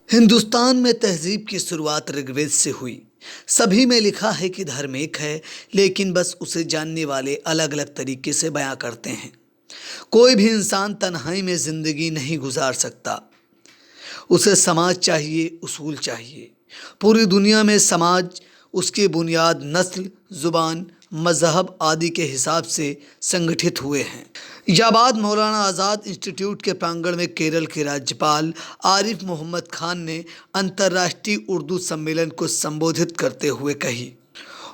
हिंदुस्तान में तहजीब की शुरुआत ऋग्वेद से हुई। सभी में लिखा है कि धर्म एक है, लेकिन बस उसे जानने वाले अलग अलग तरीके से बयां करते हैं। कोई भी इंसान तन्हाई में जिंदगी नहीं गुजार सकता। उसे समाज चाहिए, उसूल चाहिए। पूरी दुनिया में समाज उसकी बुनियाद नस्ल, जुबान, मजहब आदि के हिसाब से संगठित हुए हैं। यह बात मौलाना आज़ाद इंस्टीट्यूट के प्रांगण में केरल के राज्यपाल आरिफ मोहम्मद खान ने अंतर्राष्ट्रीय उर्दू सम्मेलन को संबोधित करते हुए कही।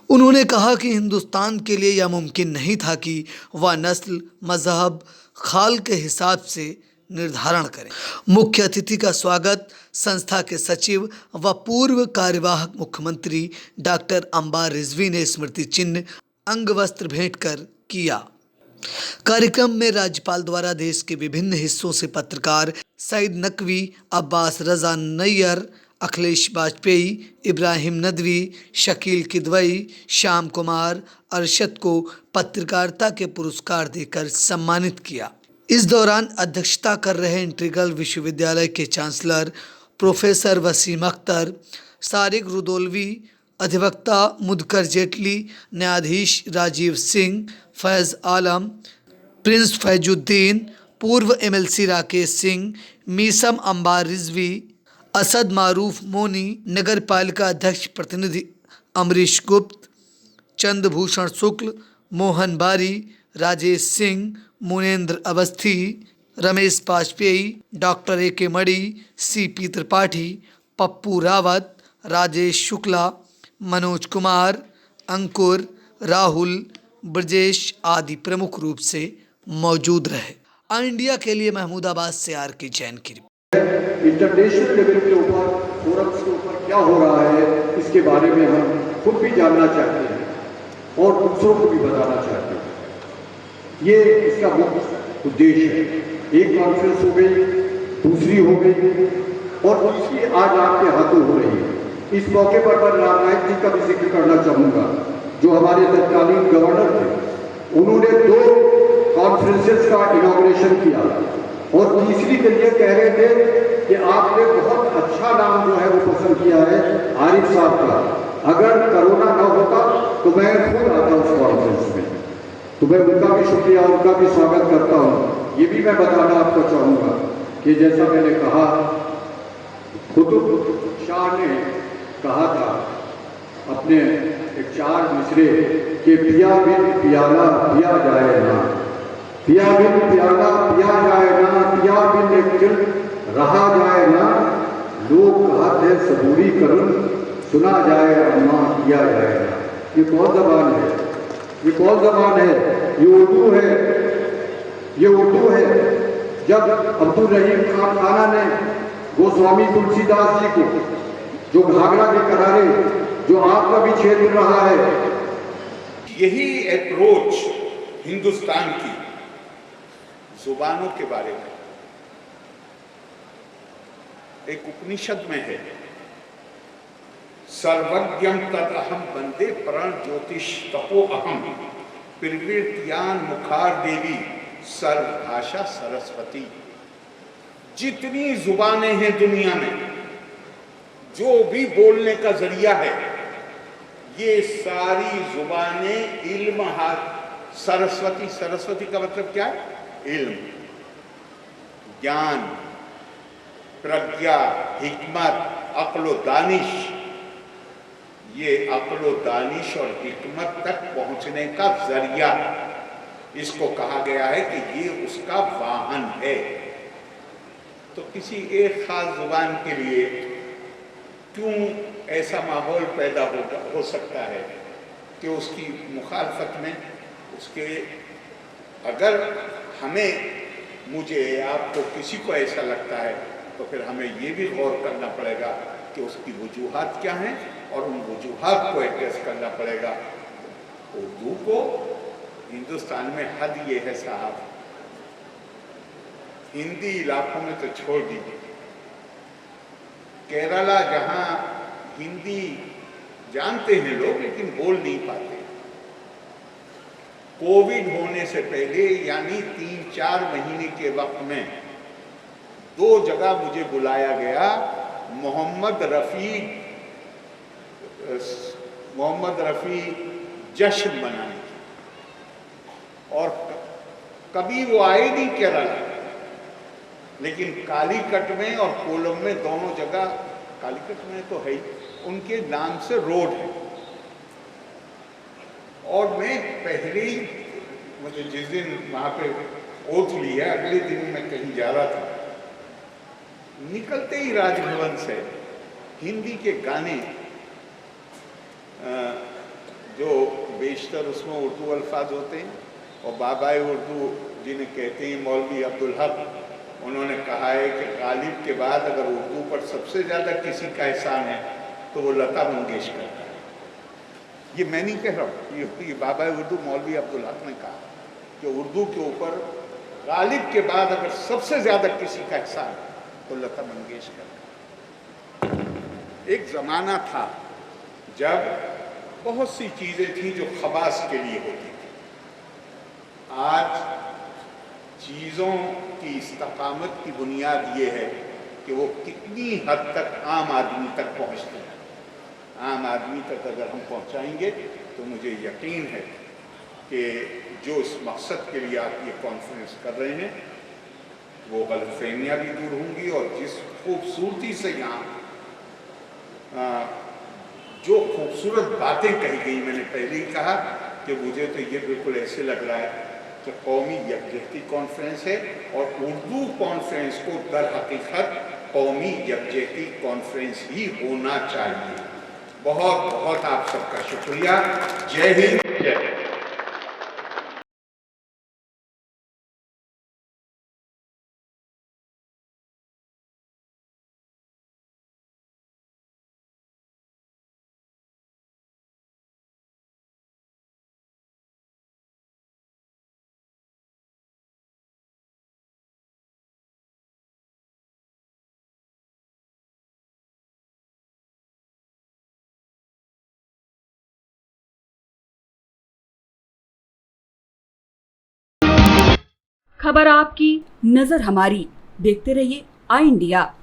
उन्होंने कहा कि हिंदुस्तान के लिए यह मुमकिन नहीं था कि वह नस्ल, मजहब, खाल के हिसाब से निर्धारण करें। मुख्य अतिथि का स्वागत संस्था के सचिव व पूर्व कार्यवाहक मुख्यमंत्री डॉक्टर अंबार रिजवी ने स्मृति चिन्ह, अंग वस्त्र भेंट कर किया। कार्यक्रम में राज्यपाल द्वारा देश के विभिन्न हिस्सों से पत्रकार सईद नकवी, अब्बास रजा नैयर, अखिलेश वाजपेयी, इब्राहिम नदवी, शकील किदवई, श्याम कुमार, अरशद को पत्रकारिता के पुरस्कार देकर सम्मानित किया। इस दौरान अध्यक्षता कर रहे इंटीग्रल विश्वविद्यालय के चांसलर प्रोफेसर वसीम अख्तर, सारिक रुदोलवी, अधिवक्ता मुदकर जेटली, न्यायाधीश राजीव सिंह, फैज़ आलम, प्रिंस फैजुद्दीन, पूर्व एमएलसी राकेश सिंह, मीसम अंबार रिजवी, असद मारूफ मोनी, नगर पालिका अध्यक्ष प्रतिनिधि अमरीश गुप्त, चंद्रभूषण शुक्ल, मोहन बारी, राजेश सिंह, मुनेन्द्र अवस्थी, रमेश वाजपेयी, डॉक्टर ए.के. मणि, सी.पी. त्रिपाठी, पप्पू रावत, राजेश शुक्ला, मनोज कुमार, अंकुर, राहुल, ब्रजेश आदि प्रमुख रूप से मौजूद रहे। इंडिया के लिए महमूदाबाद से आर.के. जैन की रिपोर्ट। इंटरनेशनल लेवल के ऊपर, फोरम्स के ऊपर क्या हो रहा है, इसके बारे में हम खुद भी जानना चाहते हैं और दूसरों को भी बताना चाहते हैं। ये इसका मुख्य उद्देश्य है। एक कॉन्फ्रेंस हो गई, दूसरी हो गई और तीसरी आज आपके हाथों हो रही है। इस मौके पर मैं राम नाईक जी का भी जिक्र करना चाहूँगा, जो हमारे तत्कालीन गवर्नर थे। उन्होंने 2 कॉन्फ्रेंसेस का इनॉग्रेशन किया और तीसरी के लिए कह रहे थे कि आपने बहुत अच्छा नाम जो है वो पसंद किया है आरिफ साहब का। अगर कोरोना न होता तो मैं खुद आता उस कॉन्फ्रेंस में। तो मैं उनका भी शुक्रिया, उनका भी स्वागत करता हूँ। ये भी मैं बताना आपको चाहूँगा कि जैसा मैंने कहा, कुतुब शाह ने कहा था अपने एक 4 मिसरे कि पिया बिन प्याला पिया जाए ना, पिया बिन प्याला पिया जाए ना, पिया बिन एक दिल रहा जाए ना, लोग कहते हैं सबूरी करुण सुना जाए अम्मा किया जाए ना। ये कौन जबान है? ये कौन जबान है? ये उर्दू है। ये उर्दू है। जब अब्दुल रहीम खान खाना ने गोस्वामी तुलसीदास जी को, जो घाघरा के किनारे जो आपका भी छेद मिल रहा है, यही अप्रोच हिंदुस्तान की जुबानों के बारे में एक उपनिषद में है, सर्वज्ञम तद अहम वंदे प्रण ज्योतिष तपो अहम प्रवृत्तियान मुखार देवी सर्वभाषा सरस्वती। जितनी जुबानें हैं दुनिया में, जो भी बोलने का जरिया है, ये सारी जुबानें इल्म हाथ सरस्वती। सरस्वती का मतलब क्या है? इल्म, ज्ञान, प्रज्ञा, हिकमत, अक्ल दानिश। ये अक्ल दानिश और हिकमत तक पहुंचने का जरिया, इसको कहा गया है कि ये उसका वाहन है। तो किसी एक खास जुबान के लिए क्यों ऐसा माहौल पैदा हो सकता है कि उसकी मुखालफत में उसके, अगर हमें, मुझे, आपको, किसी को ऐसा लगता है तो फिर हमें ये भी गौर करना पड़ेगा कि उसकी वजूहात क्या हैं और उन वजूहात को एड्रेस करना पड़ेगा। उर्दू को हिंदुस्तान में हद ये है साहब, हिंदी इलाकों में तो छोड़ दीजिए, केरला जहाँ हिंदी जानते हैं लोग लेकिन बोल नहीं पाते, कोविड होने से पहले यानी 3-4 महीने के वक्त में 2 जगह मुझे बुलाया गया मोहम्मद रफ़ी जश्न मनाने की, और कभी वो आए नहीं केरला, लेकिन कालीकट में और कोलम में दोनों जगह, कालीकट में तो है ही, उनके नाम से रोड है। और मैं पहले ही, मुझे जिस दिन वहाँ पे ओथ ली है, अगले दिन मैं कहीं जा रहा था, निकलते ही राजभवन से हिंदी के गाने, जो बेशतर उसमें उर्दू अल्फाज होते हैं, और बाबाए उर्दू जिन्हें कहते हैं मौलवी अब्दुल हक, उन्होंने कहा है कि गालिब के बाद अगर उर्दू पर सबसे ज़्यादा किसी का एहसान है तो वो लता मंगेशकर का है। ये मैं नहीं कह रहा हूँ, ये बाबाए उर्दू मौलवी अब्दुल हक ने कहा कि उर्दू के ऊपर गालिब के बाद अगर सबसे ज़्यादा किसी का एहसान है तो लता मंगेशकर का। एक ज़माना था जब बहुत सी चीज़ें थी जो खवास के लिए होती थी। आज चीज़ों की इस्तकामत की बुनियाद ये है कि वो कितनी हद तक आम आदमी तक पहुँचते हैं। आम आदमी तक अगर हम पहुँचाएंगे तो मुझे यकीन है कि जो इस मकसद के लिए आप ये कॉन्फ्रेंस कर रहे हैं वो गलतफहमियाँ भी दूर होंगी, और जिस खूबसूरती से यहाँ जो खूबसूरत बातें कही गई, मैंने पहले ही कहा कि मुझे तो ये बिल्कुल ऐसे लग रहा है कि कौमी यकजहती कॉन्फ्रेंस है, और उर्दू कॉन्फ्रेंस को दर हकीकत कौमी यकजहती कॉन्फ्रेंस ही होना चाहिए। बहुत बहुत आप सबका शुक्रिया। जय हिंद, जय हिंद। खबर आपकी, नजर हमारी। देखते रहिए आई इंडिया।